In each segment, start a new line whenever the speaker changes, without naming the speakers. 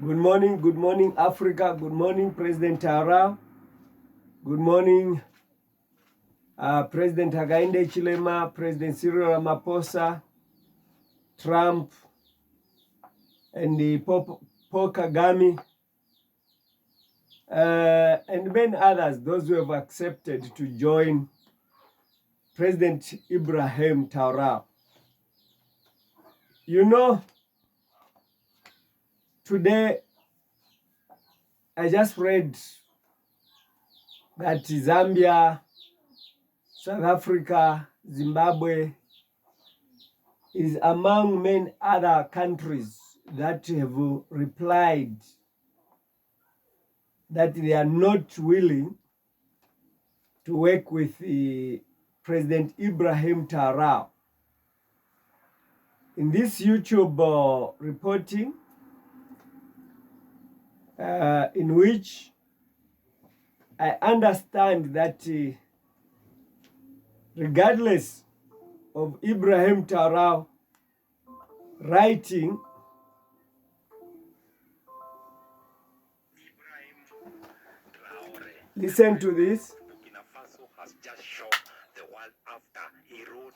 Good morning, Africa. Good morning, President Traore. Good morning, President Hakainde Hichilema, President Cyril Ramaphosa, Trump, and the Paul Kagame, and many others, those who have accepted to join President Ibrahim Traore. You know, today I just read that Zambia, South Africa, Zimbabwe is among many other countries that have replied that they are not willing to work with President Ibrahim Traore. In this YouTube reporting, in which I understand that regardless of Ibrahim Traore writing listen to this.
Burkina Faso has just shown the world after he wrote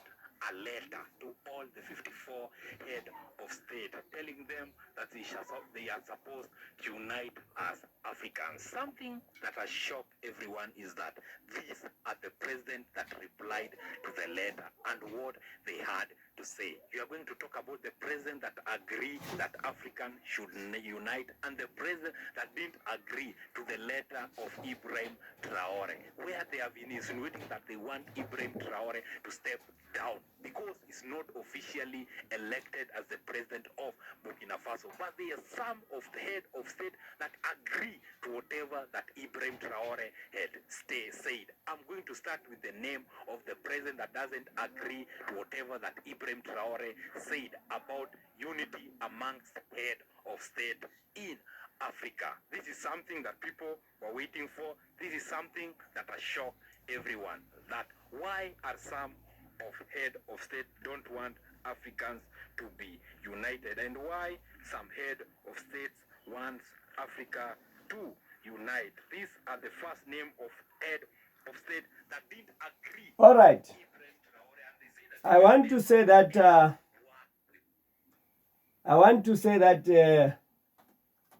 a letter to all the 54 head of state telling them that they are supposed to unite as Africans. Something that has shocked everyone is that these are the president that replied to the letter and what they had to say. You are going to talk about the president that agreed that Africans should unite and the president that didn't agree to the letter of Ibrahim Traore, where they have been insinuating that they want Ibrahim Traore to step down because he's not officially elected as the president of Burkina Faso. But there are some of the head of state that agree to whatever that Ibrahim Traore had said. I'm going to start with the name of the president that doesn't agree to whatever that Ibrahim Traore said about unity amongst head of state in Africa. This is something that people were waiting for. This is something that has shocked everyone. That why are some of head of state don't want Africans to be united, and why some head of states wants Africa to unite. These are the first name of head of state that didn't agree.
All right. I want to say that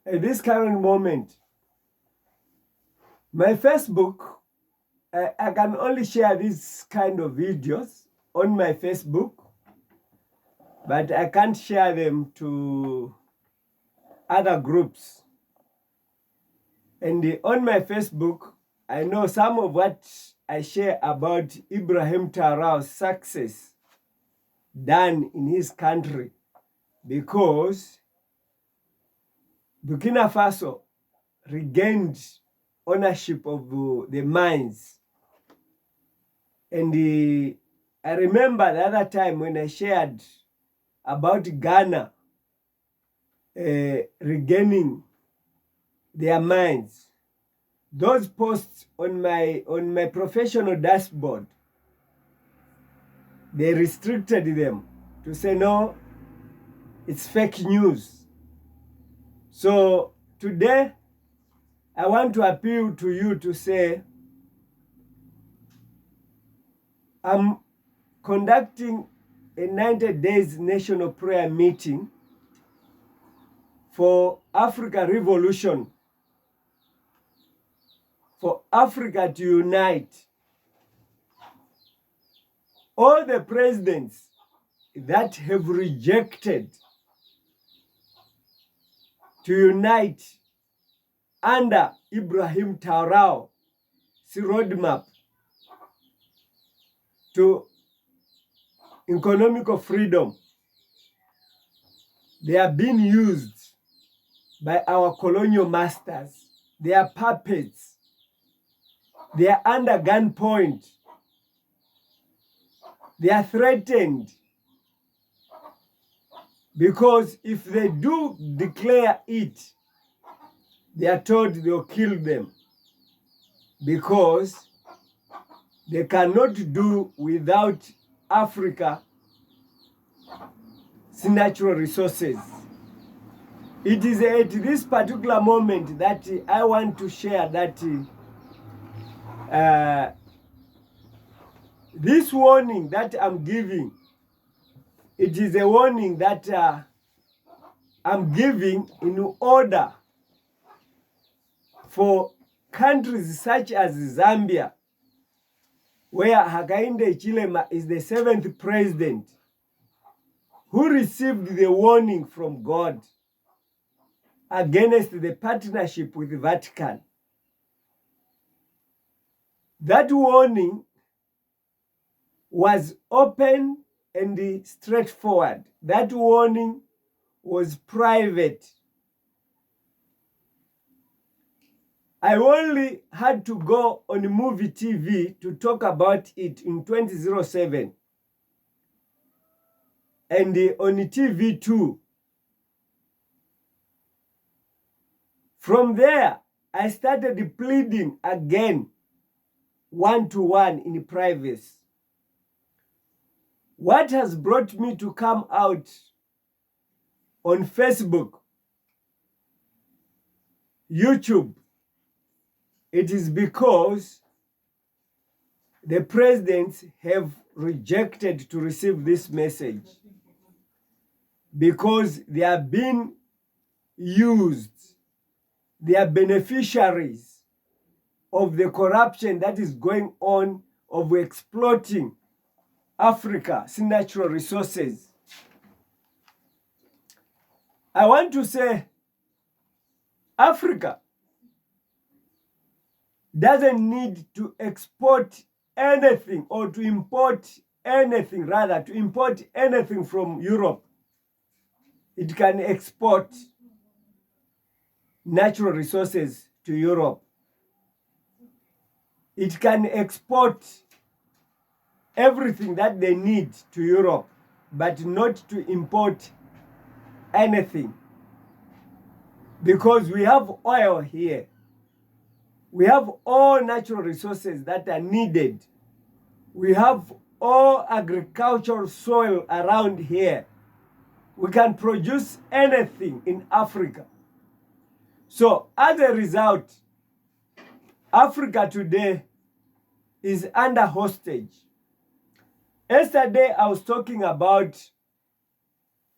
at this current moment, my Facebook, I can only share this kind of videos on my Facebook, but I can't share them to other groups. And on my Facebook, I know some of what I share about Ibrahim Traore's success done in his country, because Burkina Faso regained ownership of the mines. And I remember the other time when I shared about Ghana regaining their mines. Those posts on my professional dashboard, they restricted them to say no, it's fake news. So today I want to appeal to you to say I'm conducting a 90 days national prayer meeting for Africa revolution, for Africa to unite. All the presidents that have rejected to unite under Ibrahim Traore's roadmap to economic freedom, they are being used by our colonial masters. They are puppets. They are under gunpoint. They are threatened, because if they do declare it, they are told they'll kill them, because they cannot do without Africa's natural resources. It is at this particular moment that I want to share that this warning that I'm giving, it is a warning that I'm giving in order for countries such as Zambia, where Hakainde Hichilema is the 7th president, who received the warning from God against the partnership with the Vatican. That warning was open and straightforward. That warning was private. I only had to go on movie TV to talk about it in 2007. And on TV too. From there, I started pleading again, one-to-one in privacy. What has brought me to come out on Facebook, YouTube, it is because the presidents have rejected to receive this message, because they are being used, they are beneficiaries of the corruption that is going on of exploiting Africa's natural resources. I want to say Africa doesn't need to export anything or to import anything, rather to import anything from Europe. It can export natural resources to Europe. It can export everything that they need to Europe, but not to import anything. Because we have oil here. We have all natural resources that are needed. We have all agricultural soil around here. We can produce anything in Africa. So as a result, Africa today is under hostage. Yesterday, I was talking about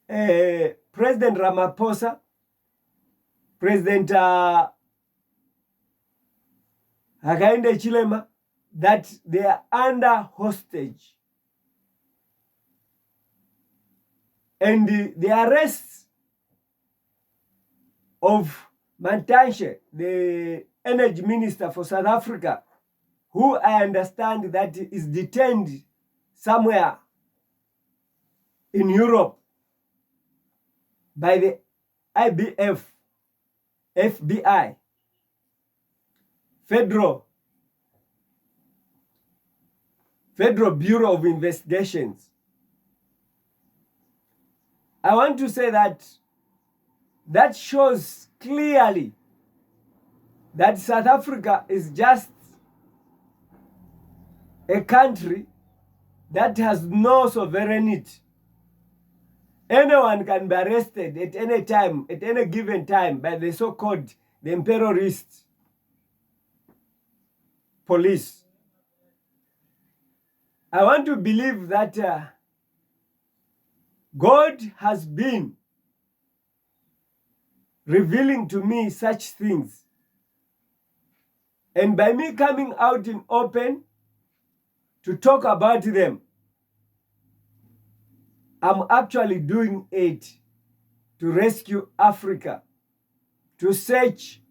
President Ramaphosa, President Hakainde Hichilema, that they are under hostage. And the arrests of Mantashe, the energy minister for South Africa, who I understand that is detained somewhere in Europe by the FBI, Federal Bureau of Investigations. I want to say that shows clearly that South Africa is just a country that has no sovereignty. Anyone can be arrested at any time, at any given time, by the so-called the imperialist police. I want to believe that God has been revealing to me such things. And by me coming out in open to talk about them, I'm actually doing it to rescue Africa, to search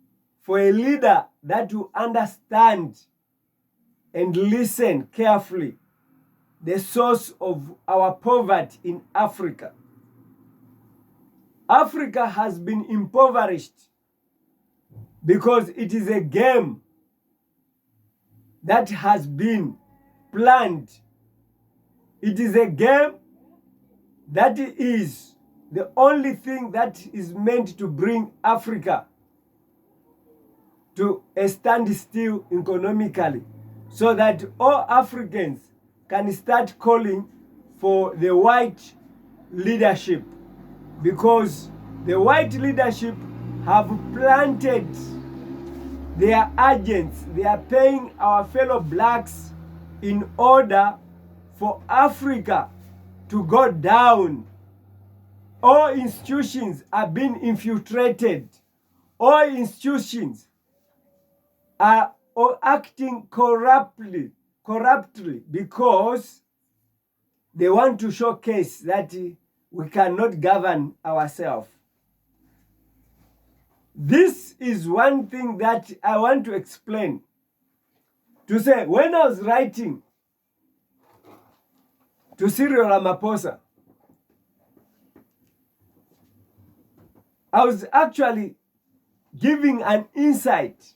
for a leader that will understand and listen carefully the source of our poverty in Africa. Africa has been impoverished because it is a game that has been planned. It is a game that is the only thing that is meant to bring Africa to a standstill economically, so that all Africans can start calling for the white leadership, because The white leadership have planted their agents. They are paying our fellow blacks in order for Africa to go down. All institutions are being infiltrated. All institutions are acting corruptly because they want to showcase that we cannot govern ourselves. This is one thing that I want to explain. To say, when I was writing to Cyril Ramaphosa, I was actually giving an insight.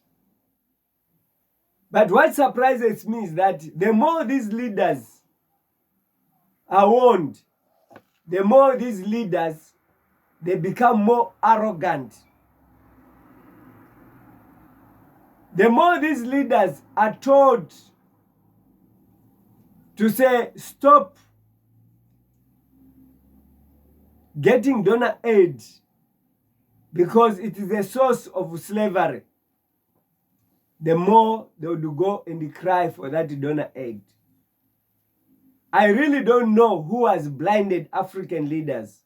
But what surprises me is that the more these leaders are warned, the more these leaders, they become more arrogant. The more these leaders are told to say, stop getting donor aid because it is a source of slavery, the more they would go and cry for that donor aid. I really don't know who has blinded African leaders.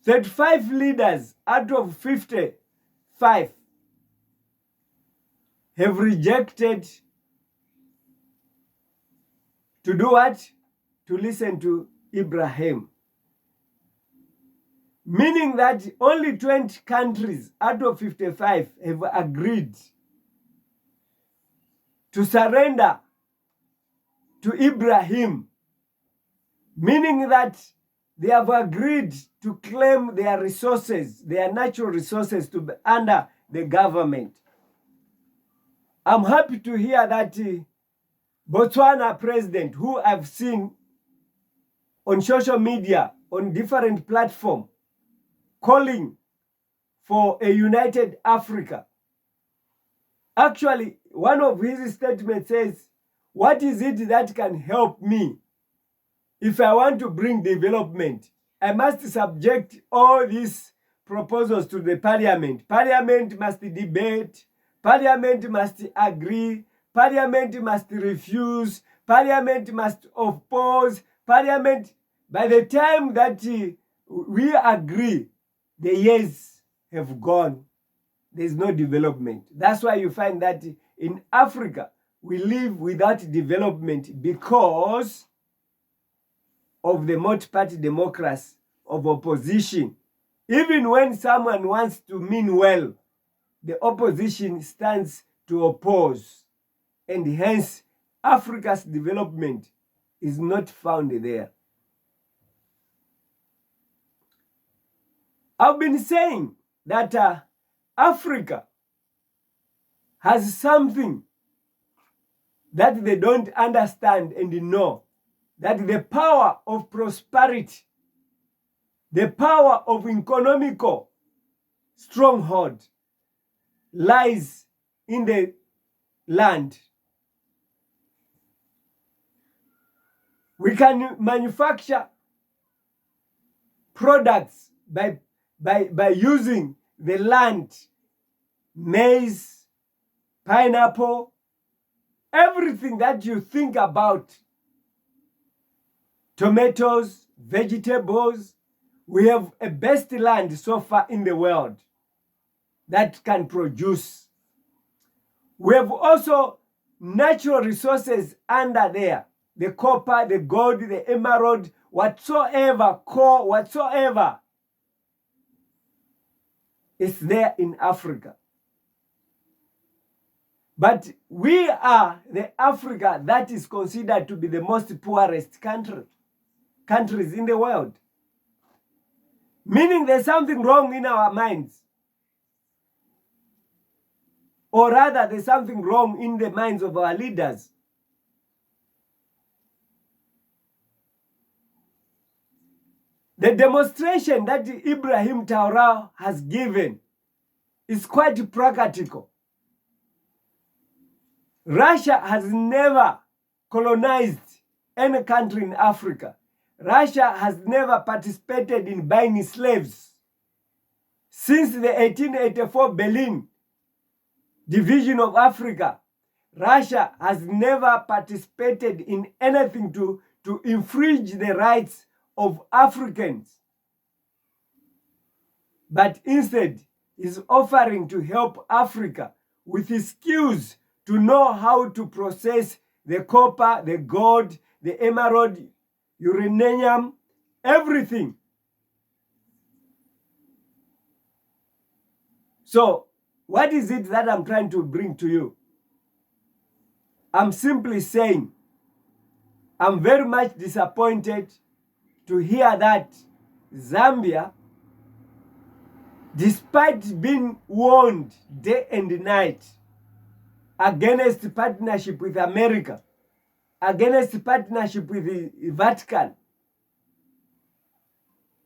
35 leaders out of 55 have rejected to do what? To listen to Ibrahim. Meaning that only 20 countries out of 55 have agreed to surrender to Ibrahim. Meaning that they have agreed to claim their resources, their natural resources, to be under the government. I'm happy to hear that Botswana president, who I've seen on social media, on different platforms, calling for a united Africa. Actually, one of his statements says, what is it that can help me? If I want to bring development, I must subject all these proposals to the parliament. Parliament must debate. Parliament must agree. Parliament must refuse. Parliament must oppose. Parliament, by the time that we agree, the years have gone. There's no development. That's why you find that in Africa, we live without development because of the multi-party democracy of opposition. Even when someone wants to mean well, the opposition stands to oppose. And hence, Africa's development is not found there. I've been saying that Africa has something that they don't understand and know, that the power of prosperity, the power of economical stronghold lies in the land. We can manufacture products by using the land, maize, pineapple, everything that you think about, tomatoes, vegetables. We have a best land so far in the world that can produce. We have also natural resources under there. The copper, the gold, the emerald, whatsoever, coal, whatsoever is there in Africa. But we are the Africa that is considered to be the most poorest countries in the world. Meaning there's something wrong in our minds. Or rather, there's something wrong in the minds of our leaders. The demonstration that Ibrahim Traore has given is quite practical. Russia has never colonized any country in Africa. Russia has never participated in buying slaves. Since the 1884 Berlin division of Africa, Russia has never participated in anything to infringe the rights of Africans, but instead is offering to help Africa with his skills to know how to process the copper, the gold, the emerald, uranium, everything. So, what is it that I'm trying to bring to you? I'm simply saying, I'm very much disappointed to hear that Zambia, despite being warned day and night against partnership with America, against partnership with the Vatican,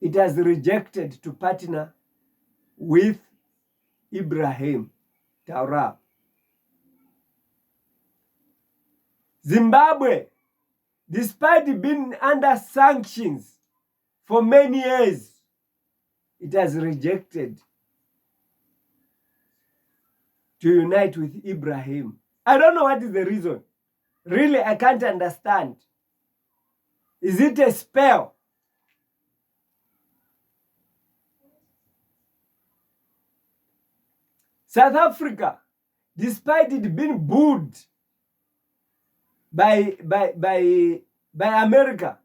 it has rejected to partner with Ibrahim Traore. Zimbabwe, despite being under sanctions for many years, it has rejected to unite with Ibrahim. I don't know what is the reason. Really, I can't understand. Is it a spell? South Africa, despite it being booed by America,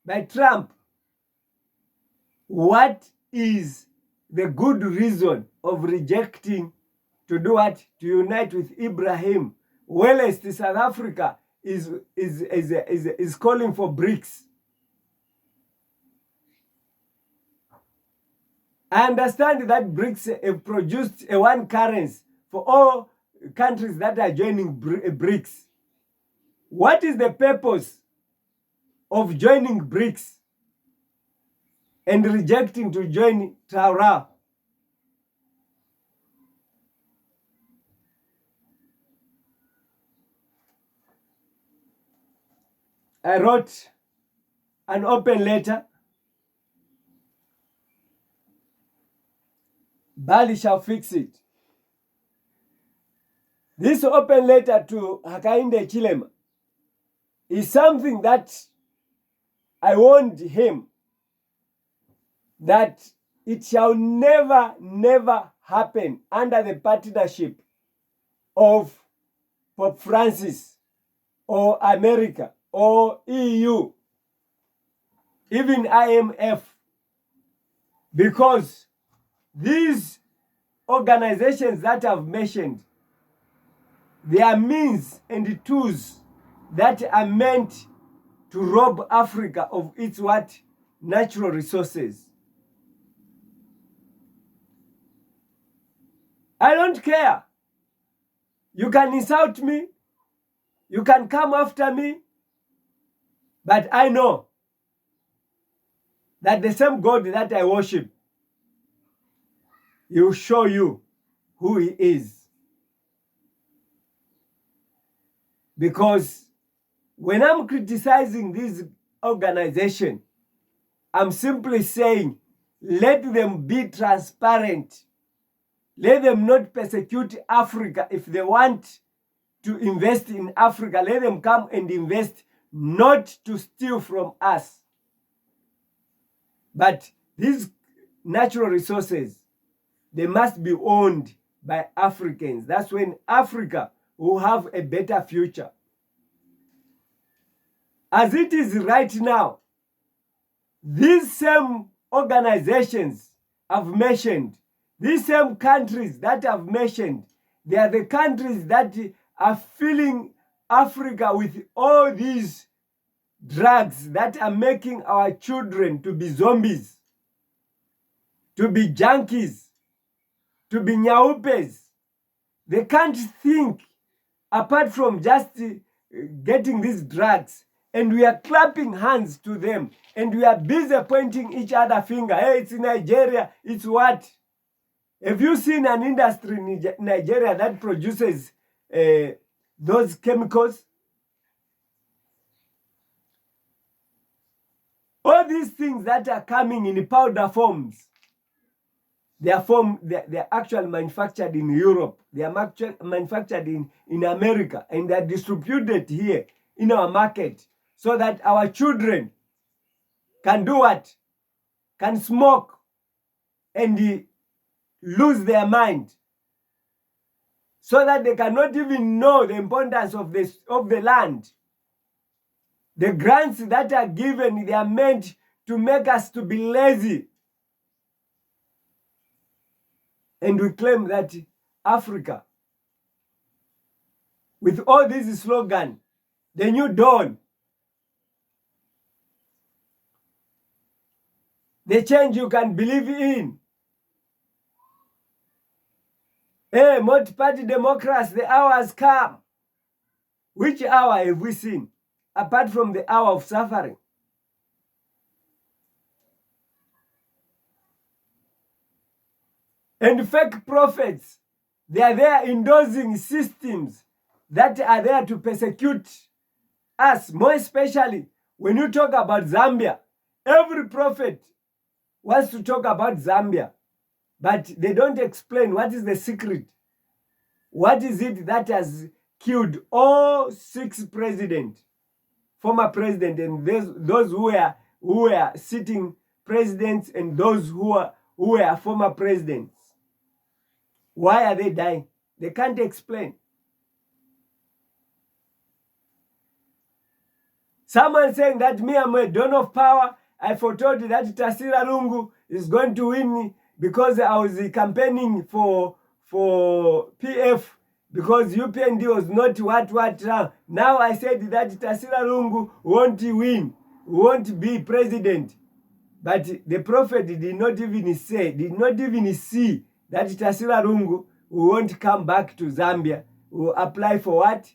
by Trump, what is the good reason of rejecting to do what? To unite with Ibrahim, whilst South Africa is calling for BRICS. I understand that BRICS have produced a one currency for all countries that are joining BRICS. What is the purpose of joining BRICS and rejecting to join Traore? I wrote an open letter. Bali shall fix it. This open letter to Hakainde Chilema is something that I warned him that it shall never, never happen under the partnership of Pope Francis or America or EU, even IMF, because these organizations that I've mentioned, they are means and tools that are meant to rob Africa of its what? Natural resources. I don't care. You can insult me. You can come after me. But I know that the same God that I worship, He will show you who He is. Because when I'm criticizing this organization, I'm simply saying, let them be transparent. Let them not persecute Africa. If they want to invest in Africa, let them come and invest, not to steal from us. But these natural resources, they must be owned by Africans. That's when Africa will have a better future. As it is right now, these same organizations I've mentioned, these same countries that I've mentioned, they are the countries that are filling Africa with all these drugs that are making our children to be zombies, to be junkies, to be nyaupes. They can't think apart from just getting these drugs. And we are clapping hands to them. And we are busy pointing each other finger. Hey, it's Nigeria. It's what? Have you seen an industry in Nigeria that produces those chemicals? All these things that are coming in powder forms, they're actually manufactured in Europe. They are manufactured in America, and they're distributed here in our market so that our children can do what? Can smoke and lose their mind, so that they cannot even know the importance of the land. The grants that are given, they are meant to make us to be lazy. And we claim that Africa, with all these slogans, the new dawn, the change you can believe in. Hey, multi-party democracy, the hour has come. Which hour have we seen, apart from the hour of suffering? And fake prophets, they are there endorsing systems that are there to persecute us, more especially when you talk about Zambia. Every prophet wants to talk about Zambia, but they don't explain what is the secret. What is it that has killed all 6 presidents, former presidents, and those who were sitting presidents, and those who were former presidents? Why are they dying? They can't explain. Someone saying that me, I'm a dawn of power. I foretold that Tasila Lungu is going to win because I was campaigning for PF, because UPND was not what. Now I said that Tasila Lungu won't win, won't be president. But the prophet did not even see that Tasila Lungu won't come back to Zambia, will apply for what?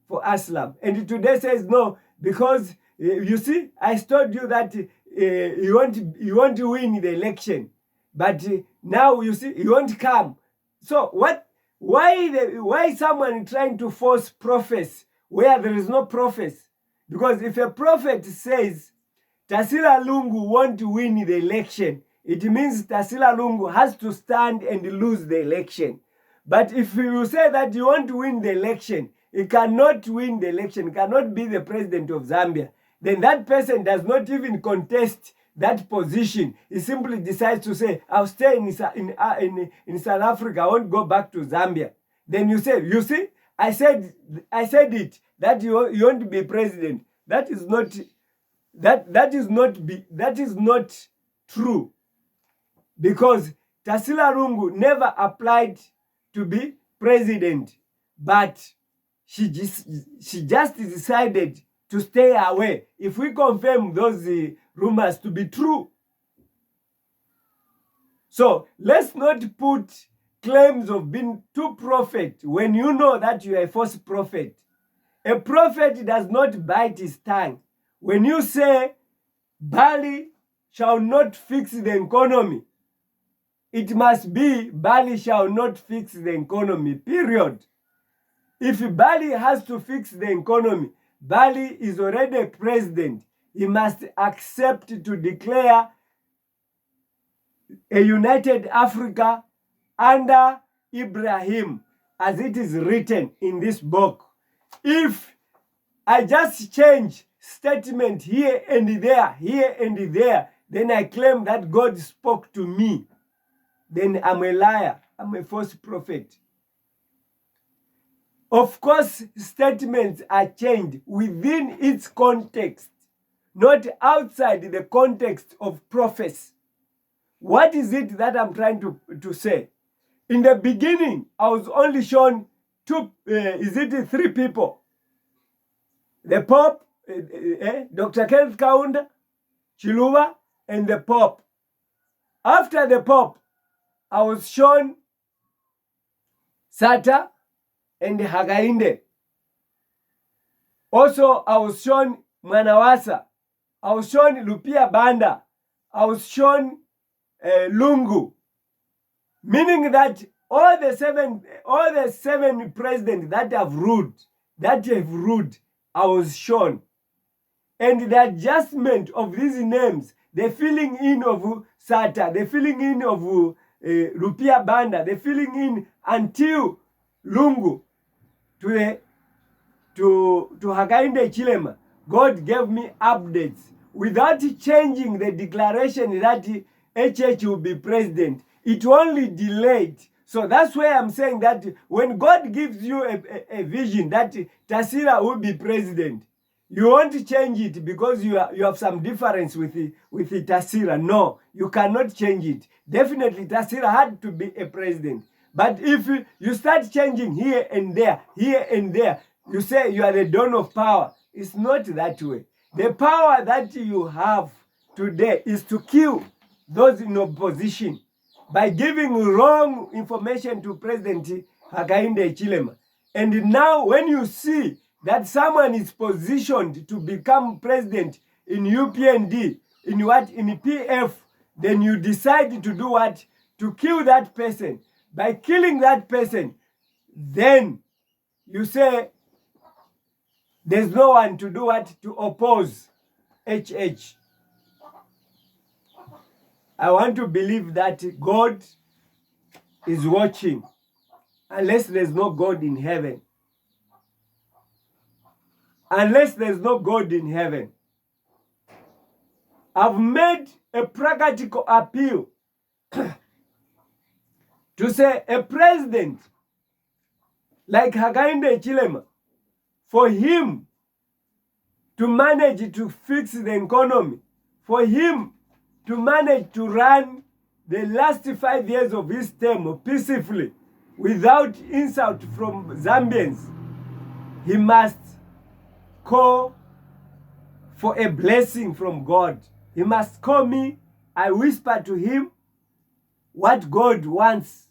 For Aslam. And today says no, because you see, I told you that you won't win the election, but now you see you won't come. So what? Why someone trying to force prophets where there is no prophets? Because if a prophet says Tasila Lungu won't win the election, it means Tasila Lungu has to stand and lose the election. But if you say that you want to win the election, he cannot win the election, cannot be the president of Zambia, then that person does not even contest that position. He simply decides to say, I'll stay in South Africa, I won't go back to Zambia. Then you say, you see, I said it, that you won't be president. That is not true. Because Tasila Lungu never applied to be president, but she just decided to stay away. If we confirm those rumors to be true, so let's not put claims of being too prophet when you know that you are a false prophet. A prophet does not bite his tongue. When you say Bali shall not fix the economy, it must be Bali shall not fix the economy, period. If Bali has to fix the economy, Bali is already a president. He must accept to declare a united Africa under Ibrahim, as it is written in this book. If I just change statement here and there, then I claim that God spoke to me, then I'm a liar. I'm a false prophet. Of course, statements are changed within its context, not outside the context of prophecy. What is it that I'm trying to say? In the beginning, I was only shown 3 people. The Pope, Dr. Kenneth Kaunda, Chiluba, and the Pope. After the Pope, I was shown Sata and Hagainde. Also, I was shown Manawasa. I was shown Lupia Banda. I was shown Lungu. Meaning that all the seven presidents that have ruled, I was shown. and the adjustment of these names, the filling in of Sata, the filling in of Rupia Banda, the filling in until Lungu to Hakainde Chilema, God gave me updates without changing the declaration that HH will be president. It only delayed. So that's why I'm saying that when God gives you a vision that Tasira will be president, you won't change it because you have some difference with the Tasira. No, you cannot change it. Definitely Tasira had to be a president. But if you start changing here and there, you say you are the dawn of power. It's not that way. The power that you have today is to kill those in opposition by giving wrong information to President Hakainde Hichilema. And now when you see that someone is positioned to become president in UPND, in PF, then you decide to do what? To kill that person. By killing that person, then you say there's no one to do what? To oppose HH. I want to believe that God is watching, unless there's no God in heaven. Unless there's no God in heaven. I've made a practical appeal to say a president like Hakainde Hichilema, for him to manage to fix the economy, for him to manage to run the last 5 years of his term peacefully, without insult from Zambians, he must call for a blessing from God. He must call me. I whisper to him what God wants.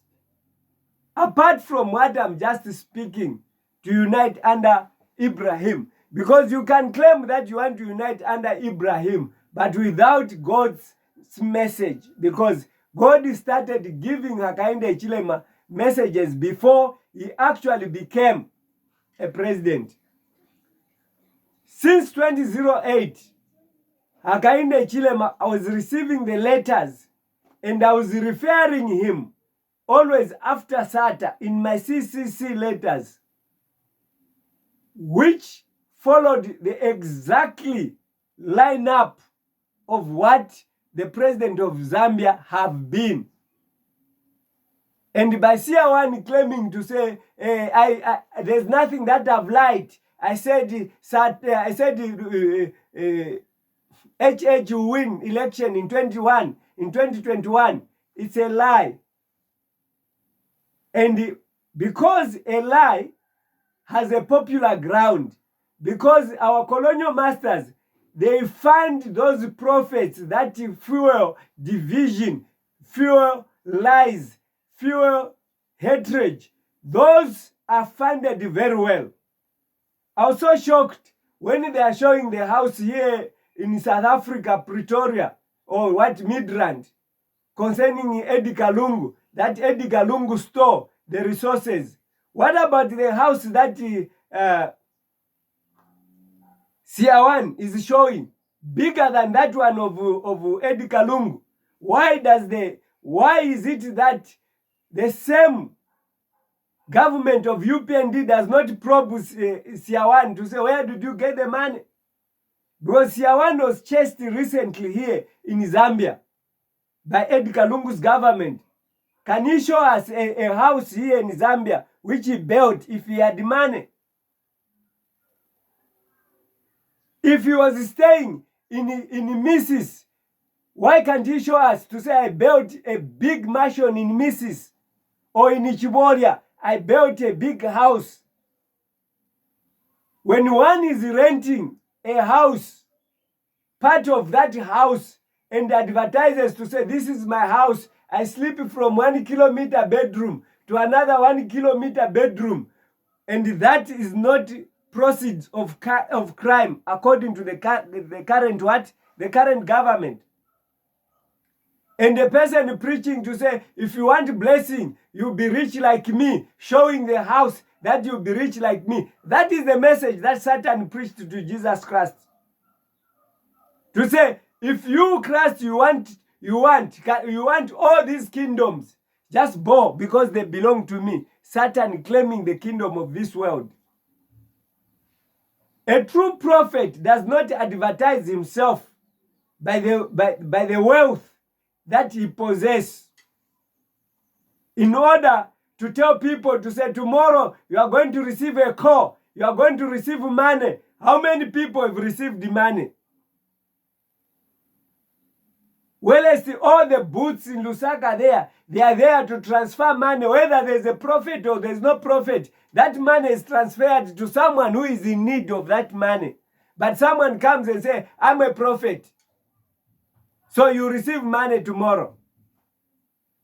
Apart from what I'm just speaking, to unite under Ibrahim. Because you can claim that you want to unite under Ibrahim, but without God's message. Because God started giving Hakainde Hichilema messages before he actually became a president. Since 2008, Hakainde Hichilema, I was receiving the letters and I was referring him always after SATA in my CCC letters, which followed the exactly lineup of what the president of Zambia have been. And by CR1 claiming to say, there's nothing that I've lied. I said HH will win election in 2021. It's a lie. And because a lie has a popular ground, because our colonial masters, they fund those prophets that fuel division, fuel lies, fuel hatred. Those are funded very well. I was so shocked when they are showing the house here in South Africa, Pretoria, or Midrand, concerning Eddie Kalungu, that Eddie Kalungu store the resources. What about the house that CR1 is showing, bigger than that one of Eddie Kalungu? Why is it that the same government of UPND does not probe CR1 to say, where did you get the money? Because CR1 was chased recently here in Zambia by Eddie Kalungu's government. Can you show us a house here in Zambia which he built if he had money? If he was staying in Mrs., why can't he show us to say, I built a big mansion in Mrs. or in Ichiboria, I built a big house? When one is renting a house, part of that house, and advertises to say, this is my house, I sleep from 1 kilometer bedroom to another 1 kilometer bedroom, and that is not proceeds of crime according to the current government. And the person preaching to say, if you want blessing, you'll be rich like me, showing the house that you'll be rich like me. That is the message that Satan preached to Jesus Christ. To say, if you, Christ, you want all these kingdoms, just bow because they belong to me. Satan claiming the kingdom of this world. A true prophet does not advertise himself by the wealth that he possesses in order to tell people to say, tomorrow you are going to receive a call, you are going to receive money. How many people have received the money? Well, I see all the booths in Lusaka there, they are there to transfer money, whether there's a prophet or there's no prophet. That money is transferred to someone who is in need of that money. But someone comes and says, I'm a prophet, so you receive money tomorrow.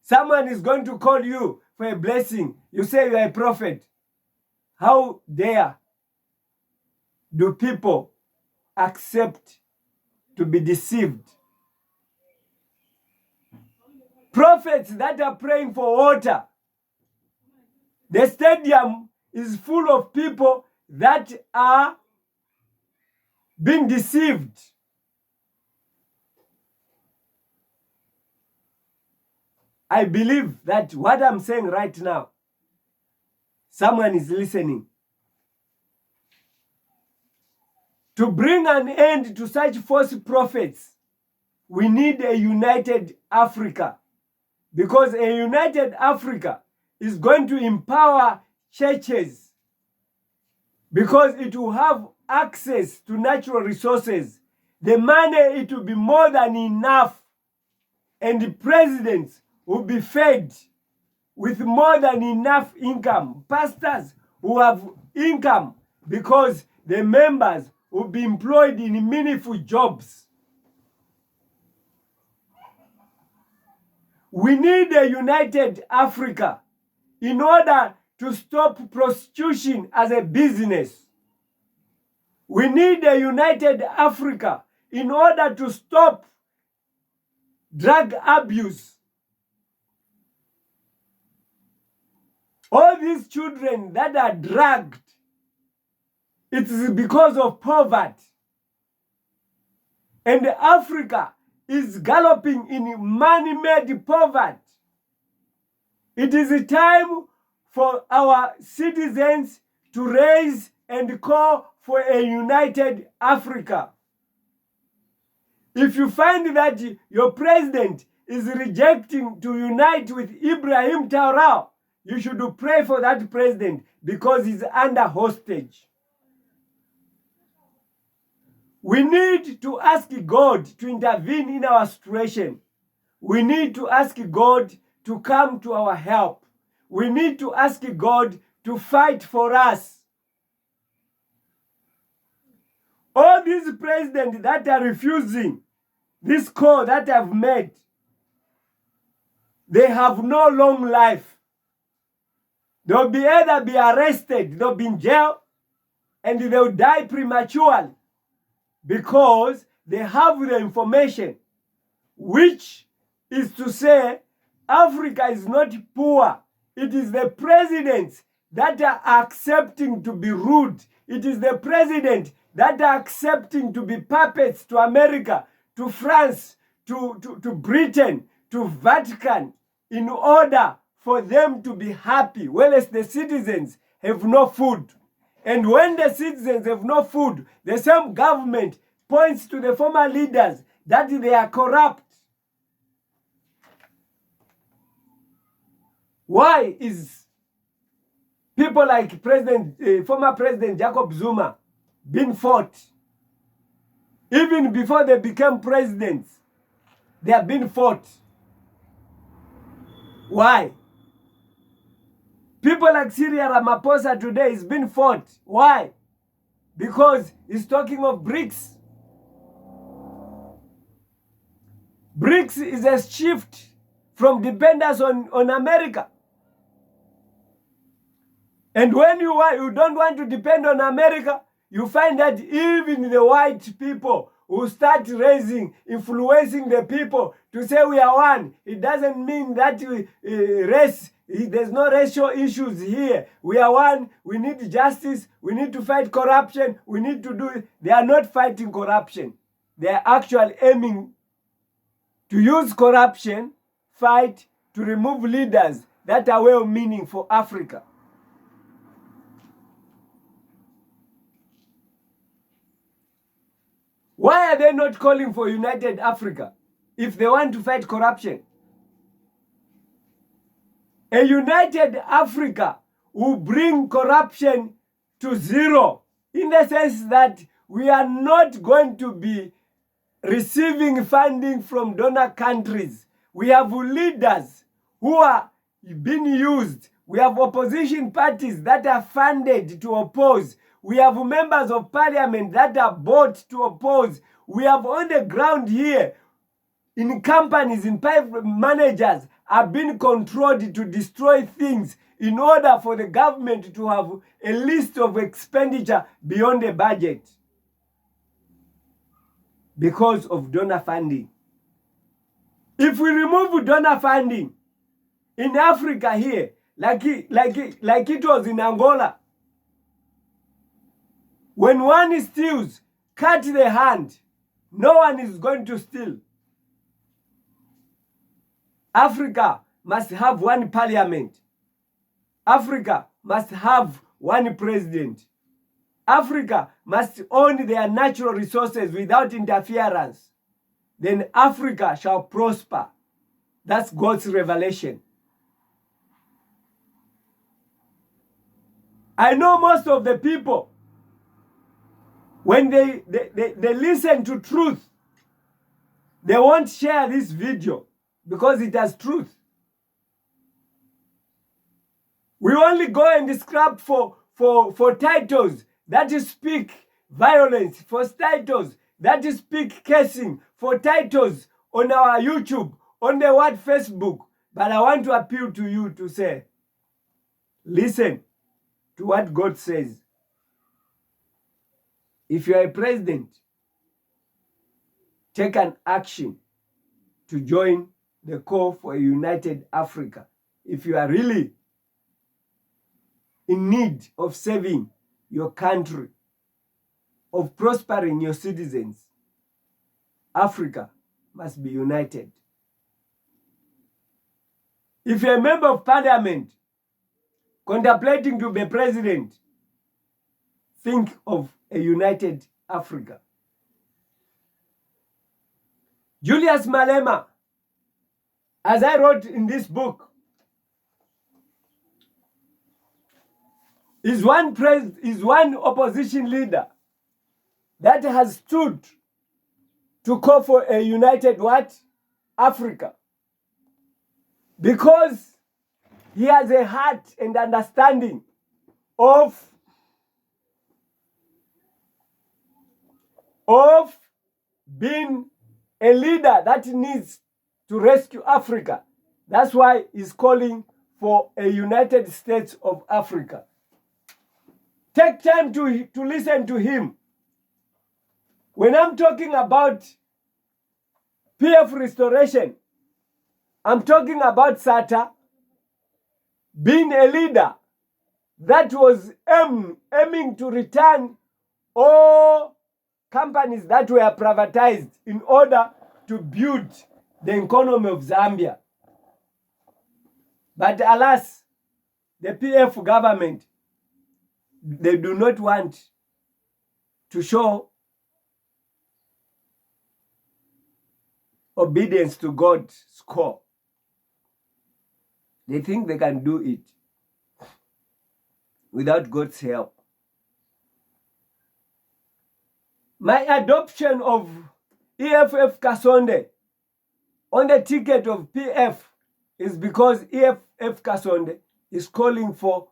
Someone is going to call you for a blessing. You say you are a prophet. How dare do people accept to be deceived? Prophets that are praying for water. The stadium is full of people that are being deceived. I believe that what I'm saying right now, someone is listening. To bring an end to such false prophets, we need a united Africa. Because a united Africa is going to empower churches. Because it will have access to natural resources. The money, it will be more than enough. And the presidents will be fed with more than enough income. Pastors who have income because the members will be employed in meaningful jobs. We need a united Africa in order to stop prostitution as a business. We need a united Africa in order to stop drug abuse. All these children that are dragged, it is because of poverty. And Africa is galloping in money-made poverty. It is a time for our citizens to raise and call for a united Africa. If you find that your president is rejecting to unite with Ibrahim Traore, you should pray for that president because he's under hostage. We need to ask God to intervene in our situation. We need to ask God to come to our help. We need to ask God to fight for us. All these presidents that are refusing this call that I've made, they have no long life. They'll be either be arrested, they'll be in jail, and they'll die prematurely because they have the information, which is to say Africa is not poor. It is the presidents that are accepting to be rude. It is the president that are accepting to be puppets to America, to France, to Britain, to Vatican, in order for them to be happy, whereas the citizens have no food. And when the citizens have no food, the same government points to the former leaders that they are corrupt. Why is people like former President Jacob Zuma being fought? Even before they became presidents, they have been fought. Why? People like Cyril Ramaphosa today is being fought. Why? Because he's talking of BRICS. BRICS is a shift from dependence on America. And when you don't want to depend on America, you find that even the white people who start influencing the people to say we are one. It doesn't mean that there's no racial issues here. We are one. We need justice. We need to fight corruption. We need to do it. They are not fighting corruption. they are actually aiming to use corruption, fight, to remove leaders that are well-meaning for Africa. Why are they not calling for United Africa if they want to fight corruption? A united Africa will bring corruption to zero, in the sense that we are not going to be receiving funding from donor countries. We have leaders who are being used. We have opposition parties that are funded to oppose. We have members of parliament that are bought to oppose. We have on the ground here, in companies, in private managers are being controlled to destroy things in order for the government to have a list of expenditure beyond the budget because of donor funding. If we remove donor funding in Africa here, like it was in Angola, when one steals, cut the hand, no one is going to steal. Africa must have one parliament. Africa must have one president. Africa must own their natural resources without interference. Then Africa shall prosper. That's God's revelation. I know most of the people, when they listen to truth, they won't share this video because it has truth. We only go and scrap for titles that speak violence, for titles that speak cursing, for titles on our YouTube, on the word Facebook. But I want to appeal to you to say, listen to what God says. If you are a president, take an action to join the call for a united Africa. If you are really in need of saving your country, of prospering your citizens, Africa must be united. If you're a member of parliament contemplating to be president, think of a united Africa. Julius Malema, as I wrote in this book, is one opposition leader that has stood to call for a united what? Africa. Because he has a heart and understanding of being a leader that needs to rescue Africa. That's why he's calling for a United States of Africa. Take time to listen to him. When I'm talking about PF restoration, I'm talking about SATA being a leader that was aiming to return all companies that were privatized in order to build the economy of Zambia. But alas, the PF government, they do not want to show obedience to God's call. They think they can do it without God's help. My adoption of EFF Kasonde on the ticket of PF is because EFF Kasonde is calling for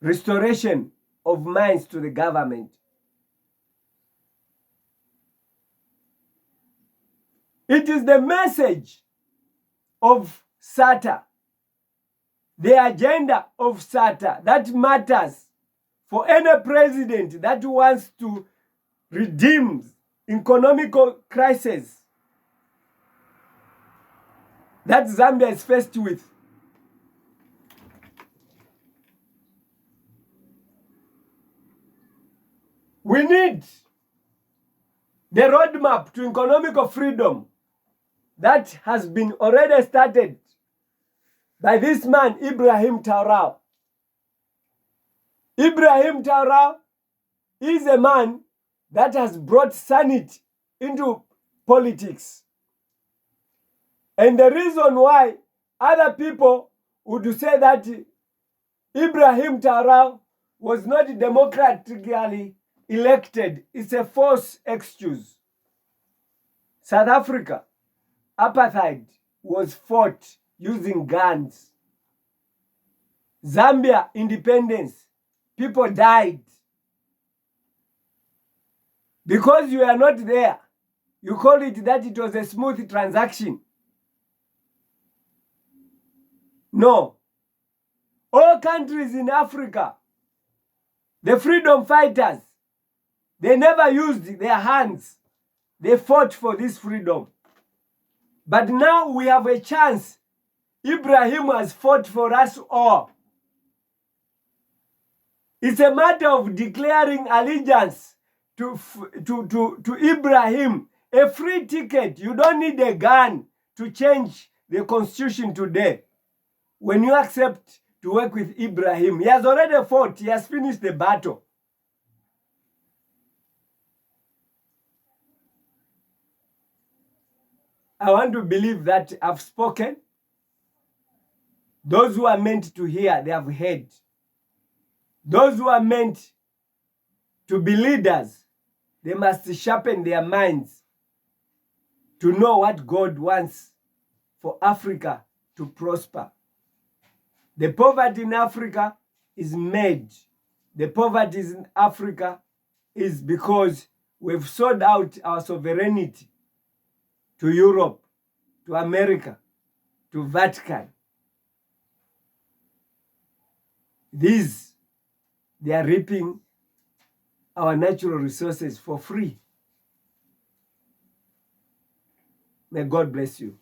restoration of mines to the government. It is the message of SATA, the agenda of SATA that matters for any president that wants to redeem economical crisis that Zambia is faced with. We need the roadmap to economical freedom that has been already started by this man, Ibrahim Traore. Ibrahim Traore is a man that has brought sanity into politics. And the reason why other people would say that Ibrahim Traore was not democratically elected is a false excuse. South Africa, apartheid was fought using guns. Zambia, independence, people died. Because you are not there, you call it that it was a smooth transaction. No. All countries in Africa, the freedom fighters, they never used their hands. They fought for this freedom. But now we have a chance. Ibrahim has fought for us all. It's a matter of declaring allegiance to Ibrahim. A free ticket. You don't need a gun to change the constitution today. When you accept to work with Ibrahim, he has already fought. He has finished the battle. I want to believe that I've spoken. Those who are meant to hear, they have heard. Those who are meant to be leaders, they must sharpen their minds to know what God wants for Africa to prosper. The poverty in Africa is made. The poverty in Africa is because we've sold out our sovereignty to Europe, to America, to Vatican. These, they are reaping our natural resources for free. May God bless you.